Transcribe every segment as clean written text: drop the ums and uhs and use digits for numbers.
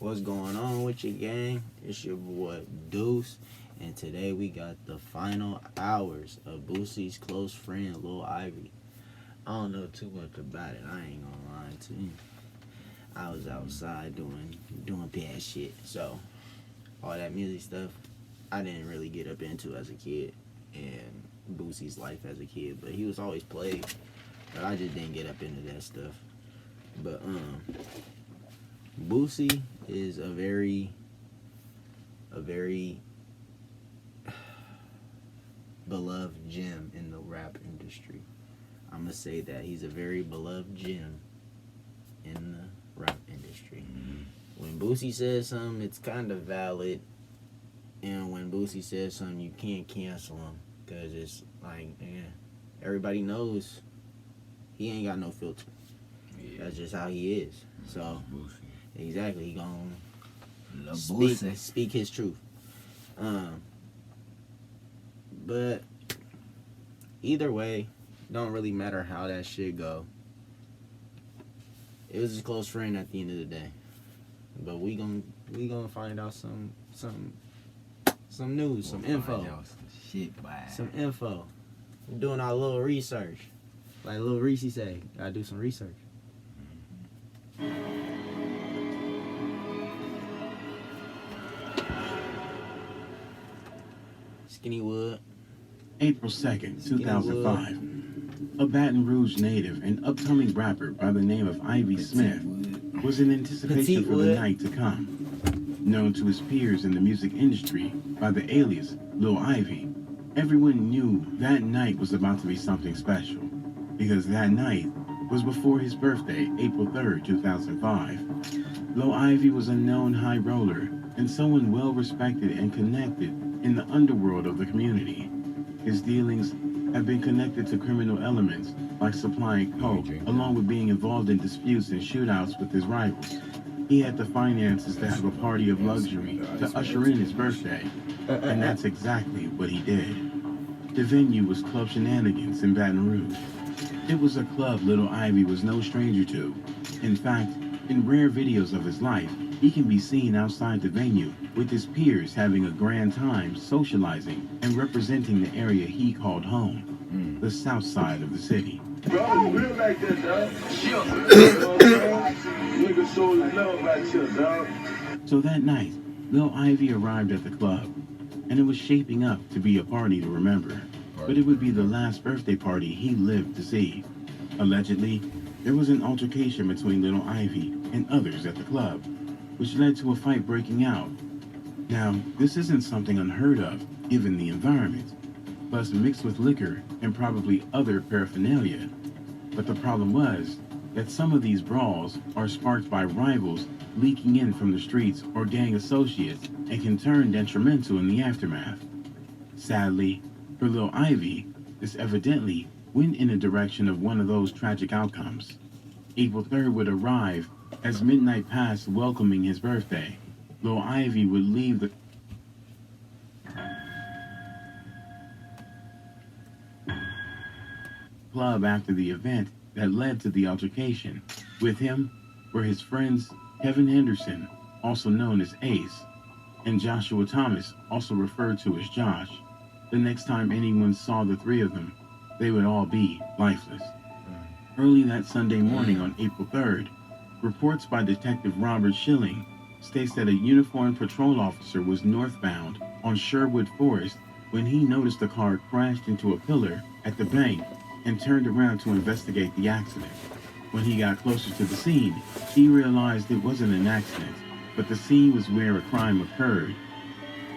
What's going on with your gang? It's your boy Deuce, and today we got the final hours of Boosie's close friend Lil Ivy. I don't know too much about it. I ain't gonna lie to you. I was outside doing bad shit, so all that music stuff I didn't really get up into as a kid, and Boosie's life as a kid. But he was always played, but I just didn't get up into that stuff. But Boosie is a very beloved gem in the rap industry. I'm gonna say that he's a very beloved gem in the rap industry. When Boosie says something, it's kind of valid, and when Boosie says something, you can't cancel him because it's like, everybody knows he ain't got no filter. Yeah. That's just how he is. So exactly, he gonna speak his truth. But either way, don't really matter how that shit go. It was his close friend at the end of the day. But we gonna find out some news, some info. Some info. We're doing our little research. Like Lil Reese say, gotta do some research. Skinnywood. April 2nd, 2005. A Baton Rouge native and upcoming rapper by the name of Ivy Smith was in anticipation for the night to come. Known to his peers in the music industry by the alias Lil Ivy, everyone knew that night was about to be something special, because that night was before his birthday, April 3rd, 2005. Lil Ivy was a known high roller and someone well respected and connected in the underworld of the community. His dealings have been connected to criminal elements like supplying coke, along with being involved in disputes and shootouts with his rivals. He had the finances to have a party of luxury to usher in his birthday, and that's exactly what he did. The venue was Club Shenanigans in Baton Rouge. It was a club Lil Ivy was no stranger to. In fact, in rare videos of his life, he can be seen outside the venue with his peers having a grand time socializing and representing the area he called home, the south side of the city. Bro, you real like that, dog. Nigga show love right here, dog. So that night, Lil Ivy arrived at the club, and it was shaping up to be a party to remember. But it would be the last birthday party he lived to see. Allegedly, there was an altercation between Lil Ivy and others at the club, which led to a fight breaking out. Now, this isn't something unheard of, given the environment, plus mixed with liquor and probably other paraphernalia. But the problem was that some of these brawls are sparked by rivals leaking in from the streets or gang associates and can turn detrimental in the aftermath. Sadly, for Lil Ivy, this evidently went in the direction of one of those tragic outcomes. April 3rd would arrive as midnight passed welcoming his birthday. Lil Ivy would leave the club after the event that led to the altercation. With him were his friends Kevin Henderson, also known as Ace, and Joshua Thomas, also referred to as Josh. The next time anyone saw the three of them, they would all be lifeless. Early that Sunday morning on April 3rd, reports by Detective Robert Schilling states that a uniformed patrol officer was northbound on Sherwood Forest when he noticed a car crashed into a pillar at the bank and turned around to investigate the accident. When he got closer to the scene, he realized it wasn't an accident, but the scene was where a crime occurred.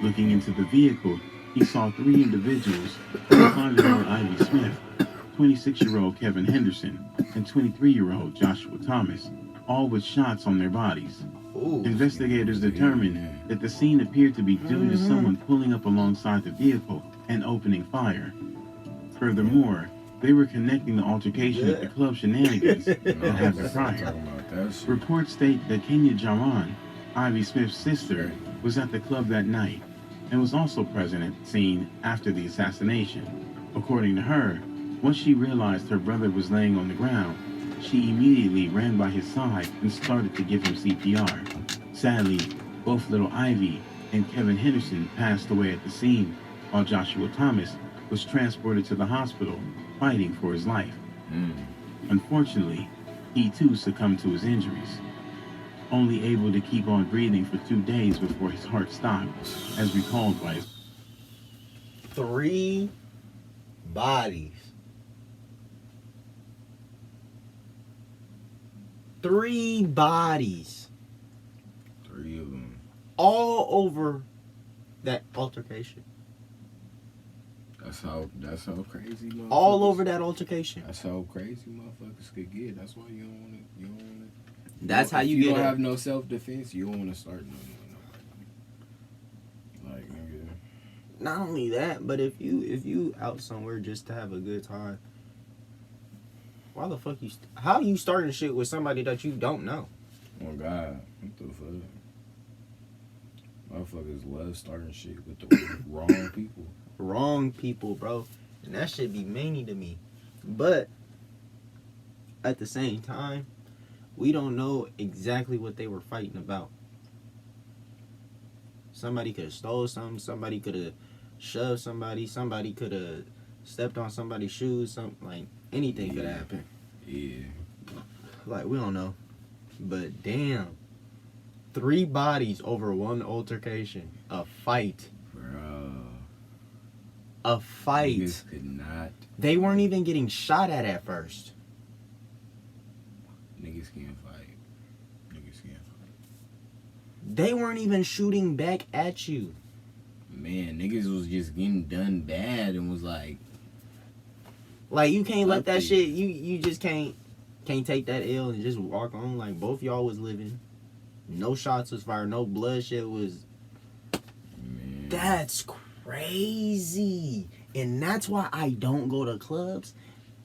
Looking into the vehicle, he saw three individuals, 25-year-old Ivy Smith, 26-year-old Kevin Henderson, and 23-year-old Joshua Thomas, all with shots on their bodies. Investigators determined that the scene appeared to be due to someone pulling up alongside the vehicle and opening fire. Furthermore, they were connecting the altercation at the Club Shenanigans that happened prior. Reports state that Kenya Jawan, Ivy Smith's sister, was at the club that night and was also present at the scene after the assassination. According to her, once she realized her brother was laying on the ground, she immediately ran by his side and started to give him CPR. Sadly, both Little Ivy and Kevin Henderson passed away at the scene, while Joshua Thomas was transported to the hospital, fighting for his life. Unfortunately, he too succumbed to his injuries, only able to keep on breathing for 2 days before his heart stopped, as recalled by his 3 bodies. 3 bodies. 3 of them. All over that altercation. That's how crazy motherfuckers. All over that altercation. That's how crazy motherfuckers could get. That's why you don't want to. You don't want to. That's how you if get you don't it. have no self-defense, you don't want to start nothing with nobody. Like, nigga. Not only that, but if you out somewhere just to have a good time, why the fuck how you starting shit with somebody that you don't know? Oh God, what the fuck? Motherfuckers love starting shit with the wrong people. Wrong people, bro. And that shit be meany to me. But at the same time, we don't know exactly what they were fighting about. Somebody could have stole something, somebody could have shoved somebody could have stepped on somebody's shoes, something like anything could happen. Yeah. Like, we don't know. But damn. 3 bodies over one altercation. A fight. Bro. A fight. Niggas could not. They weren't even getting shot at first. Niggas can't fight. Niggas can't fight. They weren't even shooting back at you. Man, niggas was just getting done bad and was like, You can't let that Upbeat. shit. You just can't take that L and just walk on. Like, both y'all was living. No shots was fired. No bloodshed was. man. That's crazy. And that's why I don't go to clubs.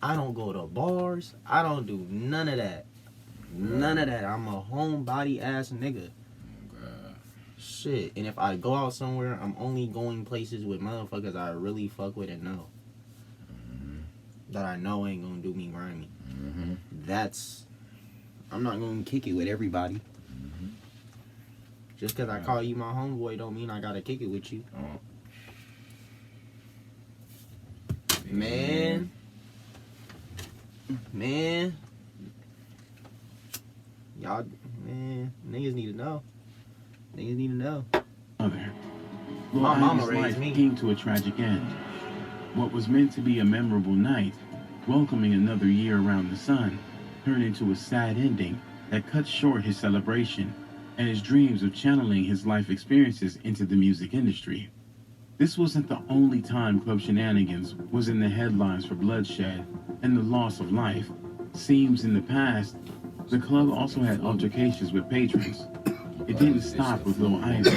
I don't go to bars. I don't do none of that. None of that. I'm a homebody ass nigga. Oh God. Shit. And if I go out somewhere, I'm only going places with motherfuckers I really fuck with and know. That I know ain't gonna do me grimy. I'm not gonna kick it with everybody. Just cause I call you my homeboy don't mean I gotta kick it with you. Oh. Man. Y'all, man, niggas need to know. mother. My mama Ivy's raised life me. came to a tragic end. What was meant to be a memorable night, welcoming another year around the sun, turned into a sad ending that cut short his celebration and his dreams of channeling his life experiences into the music industry. This wasn't the only time Club Shenanigans was in the headlines for bloodshed and the loss of life. Seems in the past, the club also had altercations with patrons. It didn't stop with Lil Ivy.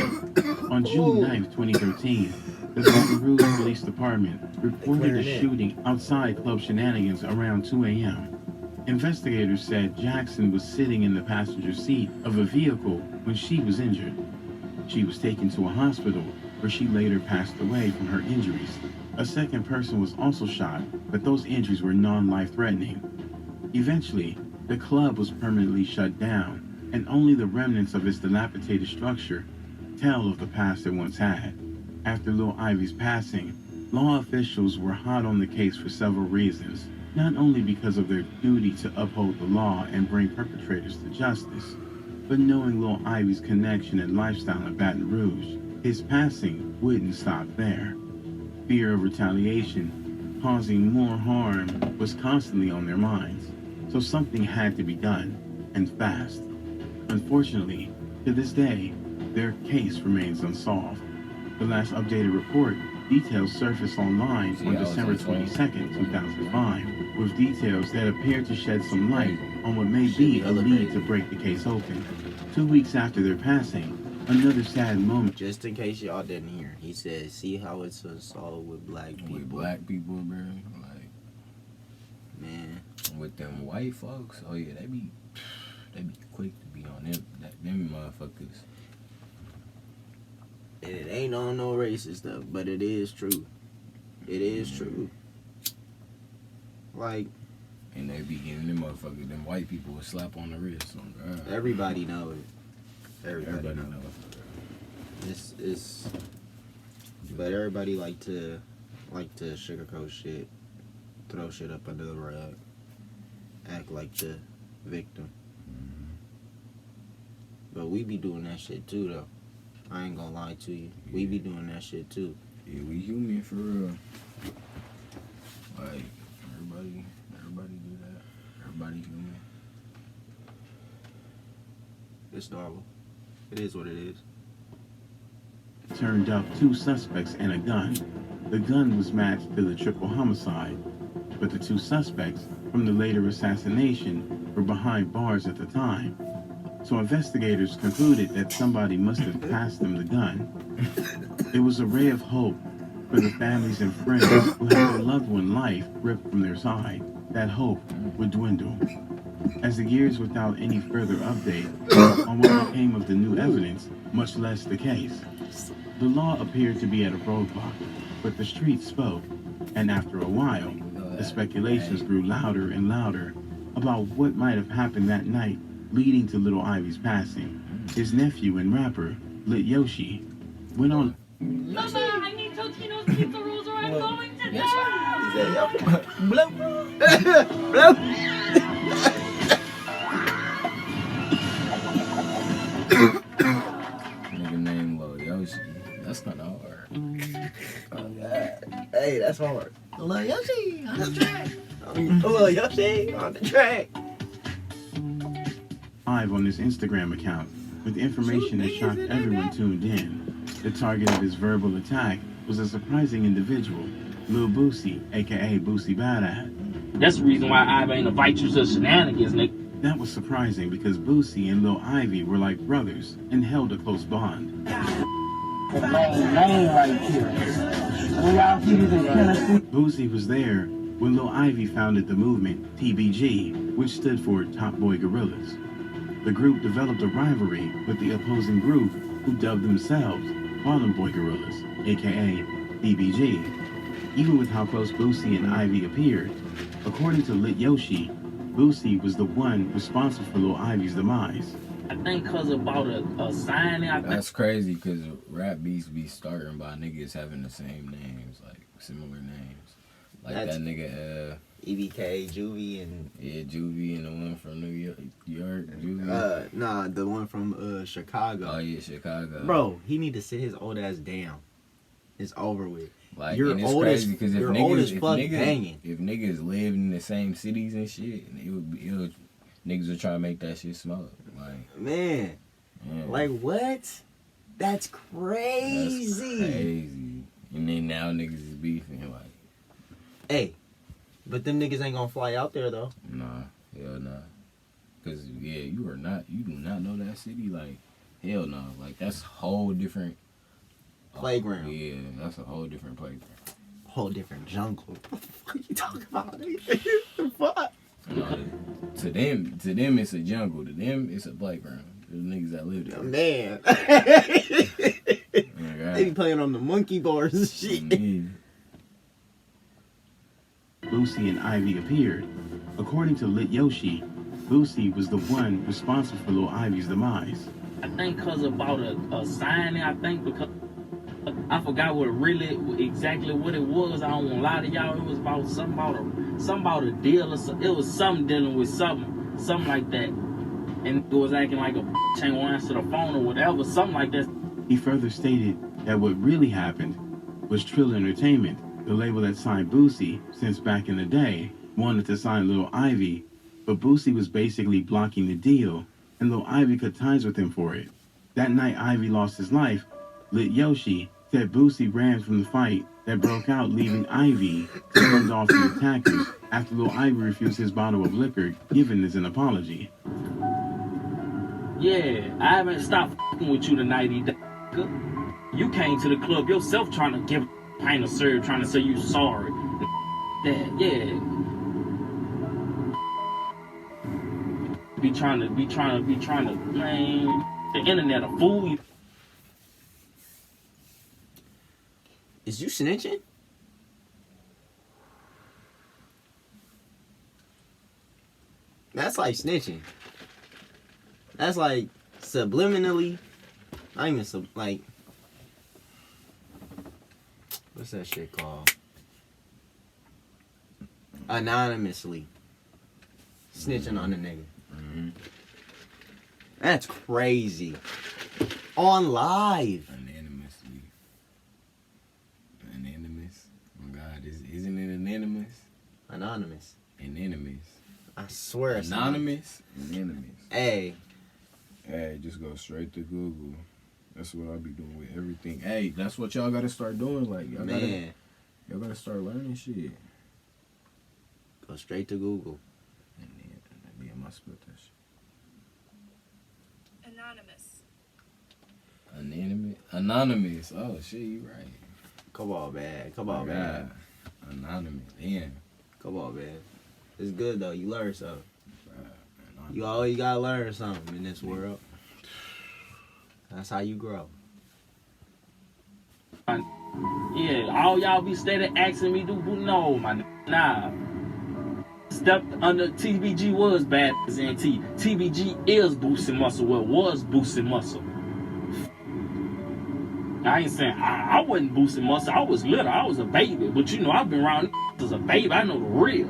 On June 9th, 2013, the Baton Rouge Police Department reported a shooting outside Club Shenanigans around 2 a.m. Investigators said Jackson was sitting in the passenger seat of a vehicle when she was injured. She was taken to a hospital where she later passed away from her injuries. A second person was also shot, but those injuries were non-life-threatening. Eventually, the club was permanently shut down, and only the remnants of its dilapidated structure tell of the past it once had. After Lil Ivy's passing, law officials were hot on the case for several reasons, not only because of their duty to uphold the law and bring perpetrators to justice, but knowing Lil Ivy's connection and lifestyle in Baton Rouge, his passing wouldn't stop there. Fear of retaliation, causing more harm, was constantly on their minds, so something had to be done, and fast. Unfortunately, to this day, their case remains unsolved. The last updated report details surfaced online on December 22nd, 2005, with details that appear to shed some light on what may be a lead to break the case open. 2 weeks after their passing, another sad moment. Just in case y'all didn't hear, he said, "See how it's unsolved with black people." With black people, bro. Like, man. with them white folks, oh yeah, they be quick to be on them. Them motherfuckers. It ain't on no racist stuff, but it is true. It is true. Like, And they be giving them motherfuckers, them white people a slap on the wrist. Oh God. everybody know it. Everybody know. It's but everybody like to sugarcoat shit, throw shit up under the rug, act like the victim. But we be doing that shit too, though. I ain't gonna lie to you. Yeah. We be doing that shit too. Yeah, we human for real. Like everybody do that. Everybody human. It's normal. It is what it is. Turned up 2 suspects and a gun. The gun was matched to the triple homicide, but the 2 suspects from the later assassination were behind bars at the time. So investigators concluded that somebody must have passed them the gun. It was a ray of hope for the families and friends who had their loved one life ripped from their side. That hope would dwindle. As the years without any further update on what became of the new evidence, much less the case. The law appeared to be at a roadblock, but the streets spoke, and after a while, the speculations grew louder and louder about what might have happened that night leading to Little Ivy's passing. His nephew and rapper, Lit Yoshi, went on. Mama, I need Totino's pizza rolls or I'm going to die. Nigga named Lil Yoshi. That's kind of hard. Oh God. Hey, that's hard. Lil Yoshi on the track. Lil Yoshi on the track. Live on his Instagram account with information that shocked everyone tuned in. The target of his verbal attack was a surprising individual, Lil Boosie, aka Boosie Badass. That's the reason why I ain't invite you to shenanigans, nigga. That was surprising because Boosie and Lil Ivy were like brothers and held a close bond. The main lane right here. When y'all see this in Tennessee. Boosie was there when Lil Ivy founded the movement TBG, which stood for Top Boy Gorillas. The group developed a rivalry with the opposing group who dubbed themselves Bottom Boy Gorillas, aka BBG. Even with how close Boosie and Ivy appeared, according to Lit Yoshi, Boosie was the one responsible for Lil Ivy's demise. I think cause about a signing, I think. That's crazy because rap beats be starting by niggas having the same names, like similar names. Like That's- that nigga, EBK, Juvie, and Juvie and the one from New York, Juvie. nah, the one from Chicago. Oh yeah, Chicago. Bro, he need to sit his old ass down. It's over with. Like, You're and it's old crazy as- because if you're old as niggas, fuck banging. if niggas lived in the same cities and shit, and niggas would try to make that shit smoke. Like, Man, yeah. like what? That's That's crazy. crazy. And then now niggas is beefing. Like, Hey, but them niggas ain't gonna fly out there though. nah, hell nah. Cause yeah, you do not know that city. Like, hell no. Like, that's a whole different Playground. Yeah, that's a whole different playground. Whole different jungle. What the fuck you talking about? The fuck? No, to them it's a jungle. To them it's a playground. The niggas that live there. Man. Oh my They be God. playing on the monkey bars and shit. Yeah. Boosie and Ivy appeared. According to Lit Yoshi, Boosie was the one responsible for Lil Ivy's demise. I think cause about a signing, I think because I forgot exactly what it was. I don't want to lie to y'all. It was about something about a deal or something. It was something dealing with something like that. And it was acting like a ain't want to answer the phone or whatever, something like that. He further stated that what really happened was Trill Entertainment, the label that signed Boosie since back in the day, wanted to sign Lil Ivy, but Boosie was basically blocking the deal, and Lil Ivy cut ties with him for it. That night Ivy lost his life, Lit Yoshi said Boosie ran from the fight that broke out, leaving Ivy to fend off the attackers after Lil Ivy refused his bottle of liquor, given as an apology. Yeah, I haven't stopped fucking with you tonight, You came to the club yourself trying to give a pint of syrup, trying to say you sorry. That, yeah. Be trying to, man, the internet a fool you. Is you snitching? That's like snitching. That's like subliminally, not even like, what's that shit called? Anonymously snitching on a nigga. Mm-hmm. That's crazy. On live. Anonymously. Anonymous. Oh God, isn't it anonymous? Anonymous. Anonymous. I swear it's Anonymous. Anonymous. Hey. Hey, just go straight to Google. That's what I'll be doing with everything. Hey, that's what y'all gotta start doing. Like y'all gotta start learning shit. Go straight to Google. And then I spelled that shit. Anonymous. Anonymous. Oh shit, you right. Come on, man. Come Oh, on, man. God. Anonymous. Damn. Come on, man. It's good though. You learn something. Anonymous. You always gotta learn something in this world. That's how you grow. Yeah, all y'all be steady asking me, no, my nah. Stepped under TBG was bad as NT. TBG is boosting muscle. Well, was boosting muscle. I ain't saying I wasn't boosting muscle. I was little. I was a baby. But you know, I've been around as a baby. I know the real.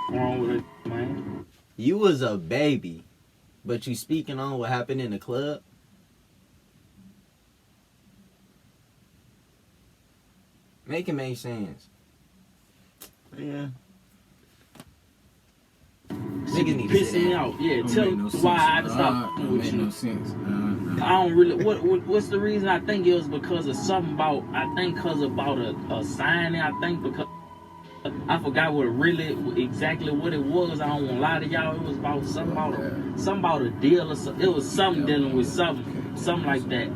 What's wrong with it, man? You was a baby, but you speaking on what happened in the club? Make it make sense. Yeah. Niggas need to Pissing sit me down. out. Yeah, Don't tell make me no why I had to sense. stop Don't with make you. no sense. I don't really. What's the reason? I think it was because of something about. I think because about a signing. I think because I forgot what exactly what it was. I don't want to lie to y'all. It was about something about a deal or something. It was something dealing with something like that.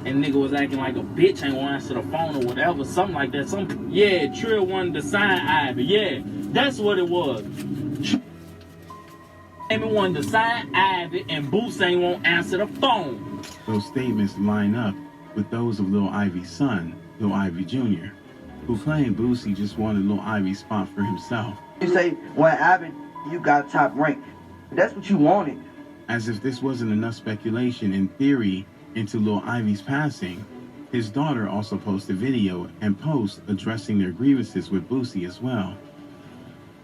And nigga was acting like a bitch, ain't want to answer the phone or whatever, something like that. Trill wanted to sign Ivy. Yeah, that's what it was. Amy wanted to sign Ivy, and Boosie ain't won't answer the phone. Those statements line up with those of Lil Ivy's son, Lil Ivy Jr., who claimed Boosie just wanted Lil Ivy's spot for himself. You say, what happened? You got top rank. That's what you wanted. As if this wasn't enough speculation and theory into Lil Ivy's passing, his daughter also posted video and posts addressing their grievances with Boosie as well.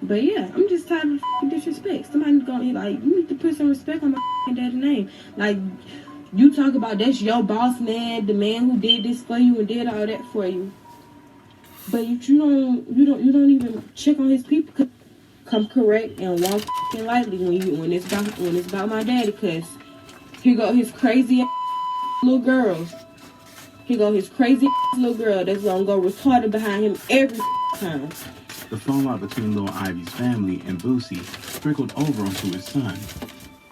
But yeah, I'm just tired of f***ing disrespect. Somebody going like, you need to put some respect on my f***ing daddy name. Like, you talk about that's your boss man, the man who did this for you and did all that for you. But you don't even check on his people. Come correct and walk f***ing lightly when it's about my daddy, cause here go his crazy ass little girls. Here go his crazy ass little girl that's gonna go retarded behind him every time. The fallout between Lil Ivy's family and Boosie trickled over onto his son,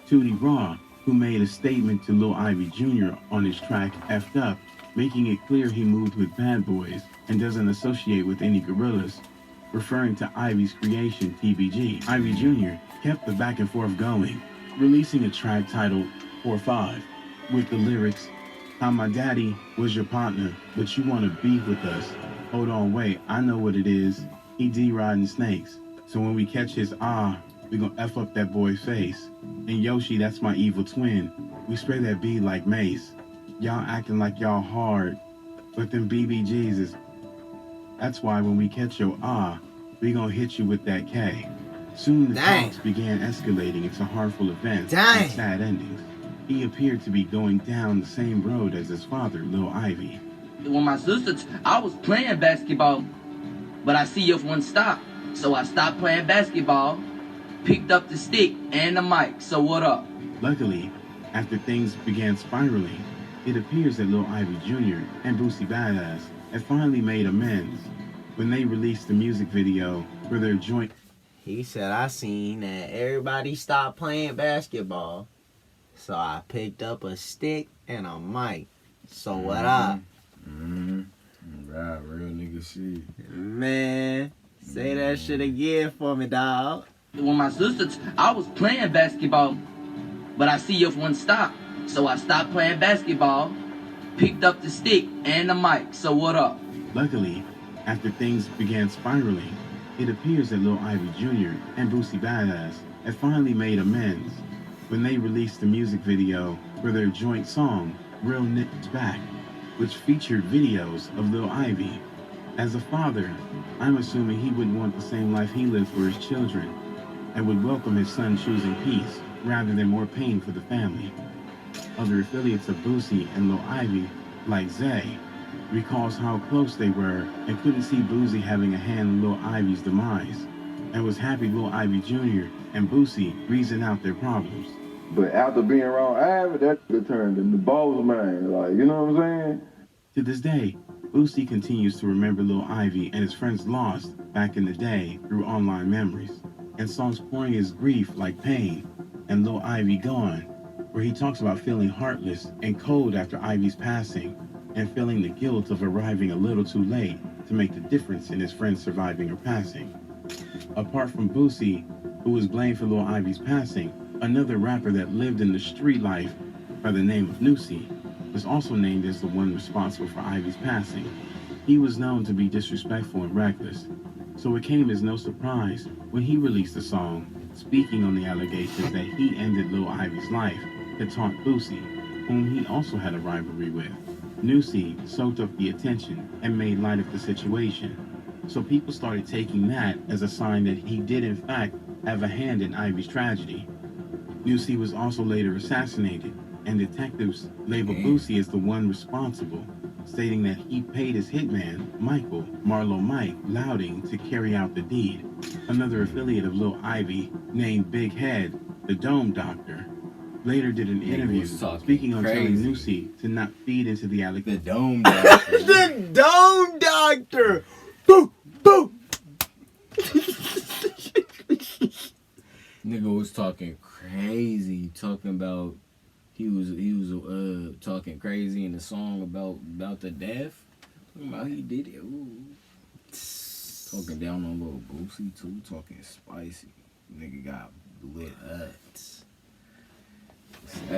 Tootie Raw, who made a statement to Lil Ivy Jr. on his track F'd Up, making it clear he moved with bad boys and doesn't associate with any gorillas, referring to Ivy's creation TBG. Ivy Jr. kept the back and forth going, releasing a track titled 4-5 with the lyrics, "How my daddy was your partner, but you want to beef with us. Hold on, wait, I know what it is. He D-riding snakes. So when we catch his we gonna F up that boy's face. And Yoshi, that's my evil twin. We spray that B like mace. Y'all acting like y'all hard, but them BBGs is... That's why when we catch your we gonna hit you with that K." Soon the talks began escalating into harmful events and sad endings. He appeared to be going down the same road as his father, Lil Ivy. When my sister, I was playing basketball, but I see if one stop. So I stopped playing basketball, picked up the stick and the mic. So what up? Luckily, after things began spiraling, it appears that Lil Ivy Jr. and Boosie Badass had finally made amends when they released the music video for their joint. He said, I seen that everybody stopped playing basketball, so I picked up a stick and a mic. So what up? Right, real nigga shit. Man, say that shit again for me, dog. When my sister, I was playing basketball, but I see if one stop. So I stopped playing basketball, picked up the stick and the mic. So what up? Luckily, after things began spiraling, it appears that Lil Ivy Jr. and Boosie Badass had finally made amends when they released the music video for their joint song, Real Niggas Back, which featured videos of Lil Ivy. As a father, I'm assuming he wouldn't want the same life he lived for his children and would welcome his son choosing peace rather than more pain for the family. Other affiliates of Boosie and Lil Ivy, like Zay, recalls how close they were and couldn't see Boosie having a hand in Lil Ivy's demise, and was happy Lil Ivy Jr. and Boosie reasoned out their problems. But after being around Ivy, that turned into boss man. Like, you know what I'm saying? To this day, Boosie continues to remember Lil Ivy and his friends lost back in the day through online memories, and songs pouring his grief like Pain and Lil Ivy Gone, where he talks about feeling heartless and cold after Ivy's passing and feeling the guilt of arriving a little too late to make the difference in his friends surviving or passing. Apart from Boosie, who was blamed for Lil Ivy's passing, another rapper that lived in the street life by the name of Nusi was also named as the one responsible for Ivy's passing. He was known to be disrespectful and reckless, so it came as no surprise when he released a song speaking on the allegations that he ended Lil Ivy's life to taunt Boosie, whom he also had a rivalry with. Nusi soaked up the attention and made light of the situation, so people started taking that as a sign that he did in fact have a hand in Ivy's tragedy. Nusi was also later assassinated, and detectives labeled Boosie as the one responsible, stating that he paid his hitman, Michael Marlo Mike Louding, to carry out the deed. Another affiliate of Lil Ivy, named Big Head, the Dome Doctor, later did an interview speaking on telling Nusi to not feed into the allegations. The Dome Doctor. The Dome Doctor! Boo! Boo! Nigga was talking crazy, talking about he was talking crazy in the song about the death. Talking about he did it. Ooh. Talking down on little Boosie too, talking spicy. Nigga got lit up.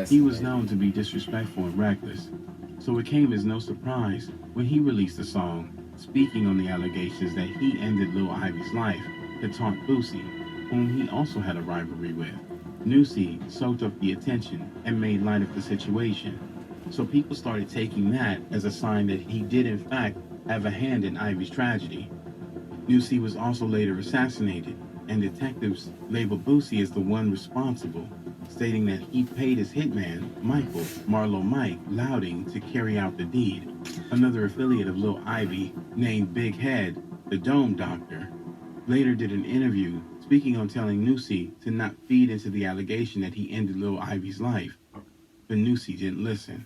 He was known to be disrespectful and reckless, so it came as no surprise when he released a song speaking on the allegations that he ended Lil Ivy's life to taunt Boosie, whom he also had a rivalry with. Nusi soaked up the attention and made light of the situation, so people started taking that as a sign that he did in fact have a hand in Ivy's tragedy. Nusi was also later assassinated, and detectives labeled Boosie as the one responsible, stating that he paid his hitman, Michael Marlo Mike Louding, to carry out the deed. Another affiliate of Lil Ivy, named Big Head, the Dome Doctor, later did an interview speaking on telling Nusi to not feed into the allegation that he ended Lil Ivy's life, but Nusi didn't listen.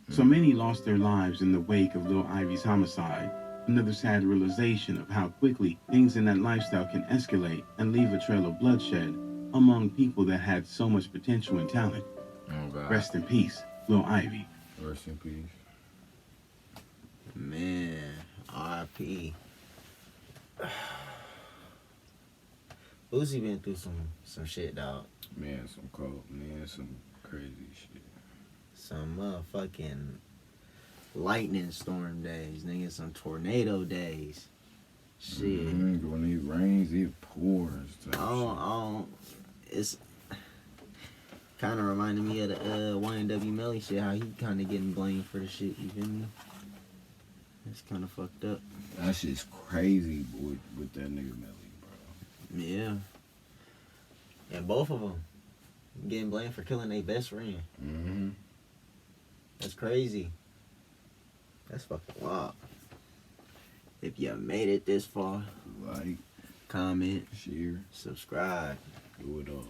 So many lost their lives in the wake of Lil Ivy's homicide. Another sad realization of how quickly things in that lifestyle can escalate and leave a trail of bloodshed among people that had so much potential and talent. Oh God. Rest in peace, Lil Ivy. Rest in peace. Man, R.I.P. Boosie been through some shit, dog. Man, some cold, man, some crazy shit. Some motherfucking lightning storm days, nigga. Some tornado days. Shit. When it rains, it pours. It's kind of reminded me of the YNW Melly shit, how he kind of getting blamed for the shit, you feel me? It's kind of fucked up. That shit's crazy with that nigga Melly, bro. Yeah. And both of them getting blamed for killing their best friend. Mm-hmm. That's crazy. That's fucking wild. If you made it this far, Like, comment, share, subscribe. do it all.